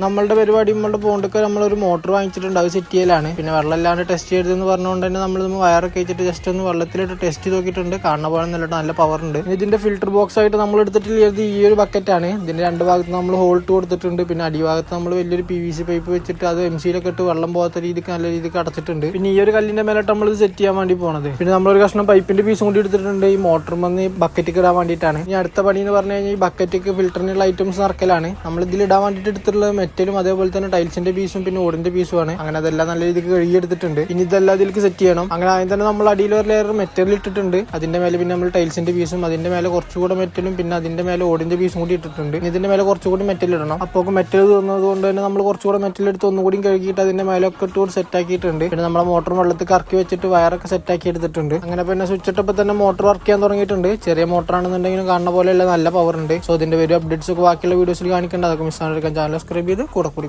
നമ്മളുടെ പരിപാടി നമ്മളുടെ പോണ്ടൊക്കെ നമ്മളൊരു മോട്ടർ വാങ്ങിച്ചിട്ടുണ്ട്, അത് സെറ്റ് ചെയ്യലാണ്. പിന്നെ വെള്ളം ഇല്ലാണ്ട് ടെസ്റ്റ് ചെയ്തെന്ന് പറഞ്ഞുകൊണ്ട് തന്നെ നമ്മൾ വയറൊക്കെ വെച്ചിട്ട് ജസ്റ്റ് ഒന്ന് വെള്ളത്തിലിട്ട് ടെസ്റ്റ് ചെയ്ത് നോക്കിയിട്ടുണ്ട്. കാണുന്ന പോലെ നല്ല പവർ ഉണ്ട്. ഇതിന്റെ ഫിൽറ്റർ ബോക്സ് ആയിട്ട് നമ്മൾ എടുത്തിട്ടുള്ളത് ഈ ഒരു ബക്കറ്റാണ്. ഇതിന്റെ രണ്ട് ഭാഗത്ത് നമ്മൾ ഹോൾട്ട് കൊടുത്തിട്ടുണ്ട്. പിന്നെ അടിഭാഗത്ത് നമ്മൾ വലിയൊരു PVC പൈപ്പ് വെച്ചിട്ട് അത് MC-ലൊക്കെ ഇട്ട് വെള്ളം പോകാത്ത രീതിക്ക് നല്ല രീതിക്ക് അടച്ചിട്ടുണ്ട്. പിന്നെ ഈ ഒരു കല്ലിന്റെ മേലോട്ട് നമ്മൾ ഇത് സെറ്റ് ചെയ്യാൻ വേണ്ടി പോണത്. പിന്നെ നമ്മളൊരു കഷ്ണം പൈപ്പിന്റെ പീസും കൂടി എടുത്തിട്ടുണ്ട് ഈ മോട്ടർ വന്ന് ബക്കറ്റിക്ക് ഇടാൻ വേണ്ടിയിട്ടാണ്. ഇനി അടുത്ത പണി എന്ന് പറഞ്ഞു കഴിഞ്ഞാൽ ഈ ബക്കറ്റിക്ക് ഫിൽറ്ററിനുള്ള ഐറ്റംസ് നിറക്കലാണ്. നമ്മൾ ഇതിൽ ഇടാൻ വേണ്ടിയിട്ട് എടുത്തിട്ടുള്ളത് മെറ്റലും അതേപോലെ തന്നെ ടൈൽസിന്റെ പീസും പിന്നെ ഓടിന്റെ പീസുമാണ്. അങ്ങനെ അതെല്ലാം നല്ല രീതിക്ക് കഴുകിയെടുത്തിട്ടുണ്ട്. ഇനി ഇതെല്ലാം ഇതിലേക്ക് സെറ്റ് ചെയ്യണം. അങ്ങനെ ആദ്യം തന്നെ നമ്മൾ അടിയിൽ ഒരു ലെയർ മെറ്റൽ ഇട്ടിട്ടുണ്ട്. അതിന്റെ മേലെ പിന്നെ നമ്മൾ ടൈൽസിന്റെ പീസും അതിന്റെ മേലെ കുറച്ചുകൂടെ മെറ്റലും പിന്നെ അതിന്റെ മേലെ ഓടിന്റെ പീസും കൂടി ഇട്ടിട്ടുണ്ട്. ഇതിന്റെ മേലെ കുറച്ചുകൂടി മെറ്റൽ ഇടണം. അപ്പോൾ മെറ്റൽ തോന്നുന്നത് കൊണ്ട് തന്നെ നമ്മൾ കുറച്ചുകൂടെ മെറ്റൽ എടുത്ത് ഒന്നുകൂടി കഴുകിയിട്ട് അതിന്റെ മേലൊക്കെ ഇട്ട് സെറ്റ് ആക്കിയിട്ടുണ്ട്. പിന്നെ നമ്മളെ മോട്ടർ വെള്ളത്തിൽ കറക്കി വെച്ചിട്ട് വയറൊക്കെ സെറ്റ് ആക്കി എടുത്തിട്ടുണ്ട്. അങ്ങനെ പിന്നെ സ്വിച്ച് ഇട്ടപ്പോൾ തന്നെ മോട്ടർ വർക്ക് ചെയ്യാൻ തുടങ്ങിയിട്ടുണ്ട്. ചെറിയ മോട്ടർ ആണെന്നുണ്ടെങ്കിലും കാണുന്ന പോലെയുള്ള നല്ല പവർ ഉണ്ട്. സോ ഇതിന്റെ ഒരു അപ്ഡേറ്റ്സ് ഒക്കെ ബാക്കിയുള്ള വീഡിയോസിൽ കാണിക്കേണ്ട. അതൊക്കെ മിസ് ആണെടുക്കാൻ ചാനൽ സബ്സ്ക്രൈബ് ചെയ്ത് കൂടെ കൂടി